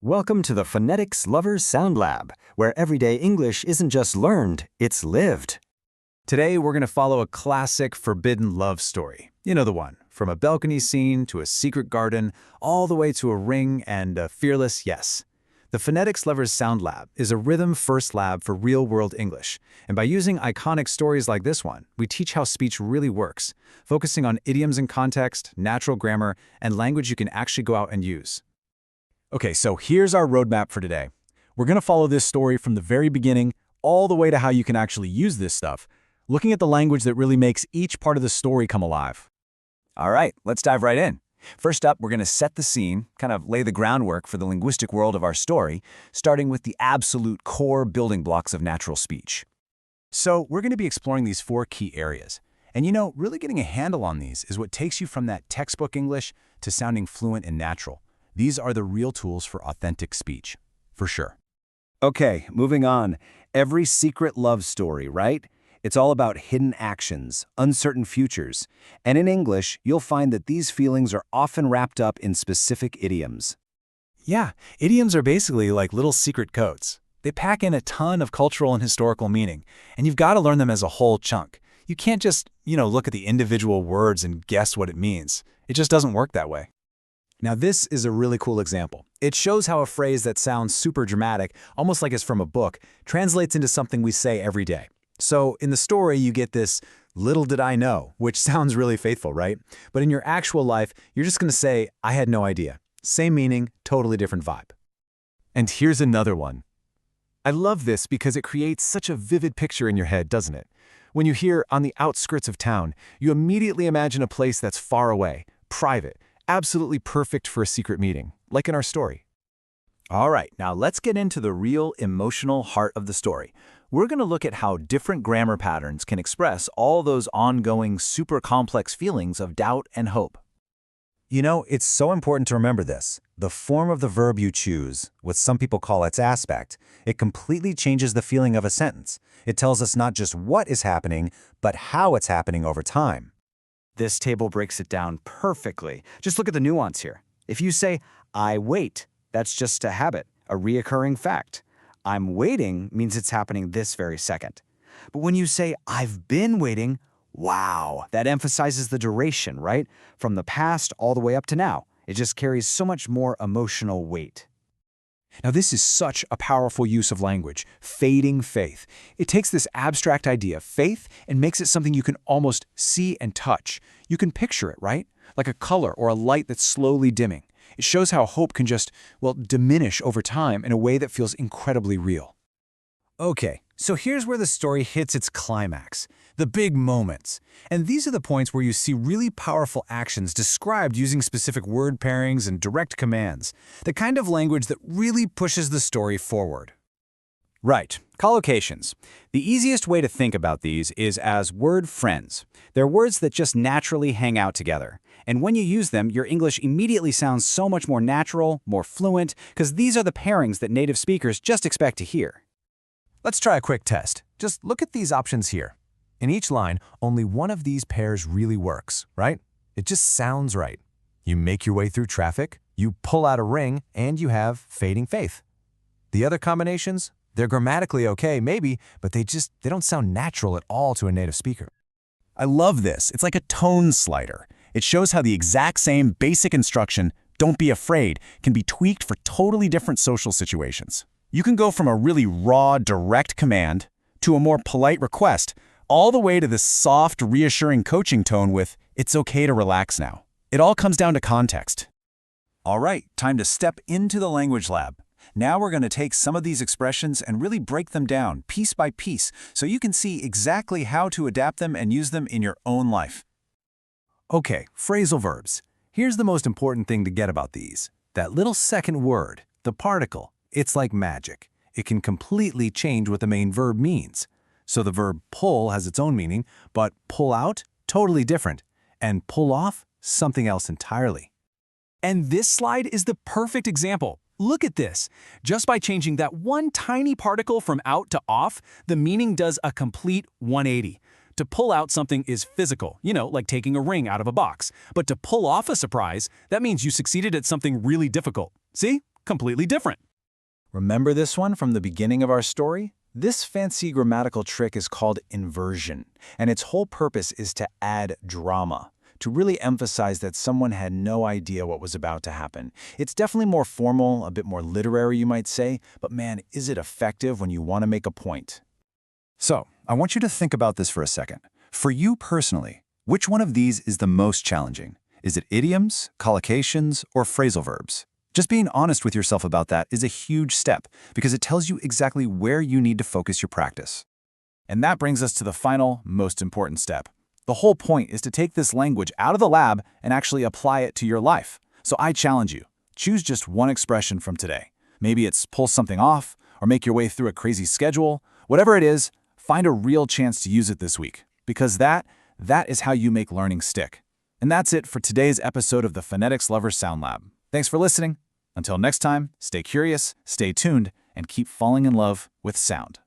Welcome to the Phonetics Lovers Sound Lab, where everyday English isn't just learned, it's lived. Today, we're going to follow a classic forbidden love story. You know the one, from a balcony scene to a secret garden, all the way to a ring and a fearless yes. The Phonetics Lovers Sound Lab is a rhythm-first lab for real-world English, and by using iconic stories like this one, we teach how speech really works, focusing on idioms and context, natural grammar, and language you can actually go out and use. Okay, so here's our roadmap for today. We're going to follow this story from the very beginning all the way to how you can actually use this stuff, looking at the language that really makes each part of the story come alive. All right, let's dive right in. First up, we're going to set the scene, kind of lay the groundwork for the linguistic world of our story, starting with the absolute core building blocks of natural speech. So we're going to be exploring these four key areas. And really getting a handle on these is what takes you from that textbook English to sounding fluent and natural. These are the real tools for authentic speech, for sure. Okay, moving on. Every secret love story, right? It's all about hidden actions, uncertain futures. And in English, you'll find that these feelings are often wrapped up in specific idioms. Yeah, idioms are basically like little secret codes. They pack in a ton of cultural and historical meaning, and you've got to learn them as a whole chunk. You can't just, look at the individual words and guess what it means. It just doesn't work that way. Now, this is a really cool example. It shows how a phrase that sounds super dramatic, almost like it's from a book, translates into something we say every day. So in the story, you get this "little did I know," which sounds really faithful, right? But in your actual life, you're just going to say, "I had no idea." Same meaning, totally different vibe. And here's another one. I love this because it creates such a vivid picture in your head, doesn't it? When you hear "on the outskirts of town," you immediately imagine a place that's far away, private, absolutely perfect for a secret meeting, like in our story. All right, now let's get into the real emotional heart of the story. We're going to look at how different grammar patterns can express all those ongoing, super complex feelings of doubt and hope. It's so important to remember this. The form of the verb you choose, what some people call its aspect, it completely changes the feeling of a sentence. It tells us not just what is happening, but how it's happening over time. This table breaks it down perfectly. Just look at the nuance here. If you say, "I wait," that's just a habit, a reoccurring fact. "I'm waiting" means it's happening this very second. But when you say, "I've been waiting," wow, that emphasizes the duration, right? From the past all the way up to now. It just carries so much more emotional weight. Now, this is such a powerful use of language, fading faith. It takes this abstract idea, faith, and makes it something you can almost see and touch. You can picture it, right? Like a color or a light that's slowly dimming. It shows how hope can just, diminish over time in a way that feels incredibly real. Okay, so here's where the story hits its climax, the big moments. And these are the points where you see really powerful actions described using specific word pairings and direct commands, the kind of language that really pushes the story forward. Right, collocations. The easiest way to think about these is as word friends. They're words that just naturally hang out together. And when you use them, your English immediately sounds so much more natural, more fluent, because these are the pairings that native speakers just expect to hear. Let's try a quick test. Just look at these options here. In each line, only one of these pairs really works, right? It just sounds right. You make your way through traffic, you pull out a ring, and you have fading faith. The other combinations, they're grammatically okay, maybe, but they don't sound natural at all to a native speaker. I love this. It's like a tone slider. It shows how the exact same basic instruction, "don't be afraid," can be tweaked for totally different social situations. You can go from a really raw, direct command to a more polite request, all the way to this soft, reassuring coaching tone with, "it's okay to relax now." It all comes down to context. All right, time to step into the language lab. Now we're going to take some of these expressions and really break them down piece by piece so you can see exactly how to adapt them and use them in your own life. Okay, phrasal verbs. Here's the most important thing to get about these. That little second word, the particle, it's like magic. It can completely change what the main verb means. So the verb pull has its own meaning, but pull out, totally different. And pull off, something else entirely. And this slide is the perfect example. Look at this. Just by changing that one tiny particle from out to off, the meaning does a complete 180. To pull out something is physical, like taking a ring out of a box. But to pull off a surprise, that means you succeeded at something really difficult. See? completely different. Remember this one from the beginning of our story? This fancy grammatical trick is called inversion, and its whole purpose is to add drama, to really emphasize that someone had no idea what was about to happen. It's definitely more formal, a bit more literary, you might say, but man, is it effective when you want to make a point. So, I want you to think about this for a second. For you personally, which one of these is the most challenging? Is it idioms, collocations, or phrasal verbs? Just being honest with yourself about that is a huge step because it tells you exactly where you need to focus your practice. And that brings us to the final, most important step. The whole point is to take this language out of the lab and actually apply it to your life. So I challenge you, choose just one expression from today. Maybe it's pull something off or make your way through a crazy schedule. Whatever it is, find a real chance to use it this week because that is how you make learning stick. And that's it for today's episode of the Phonetics Lovers Sound Lab. Thanks for listening. Until next time, stay curious, stay tuned, and keep falling in love with sound.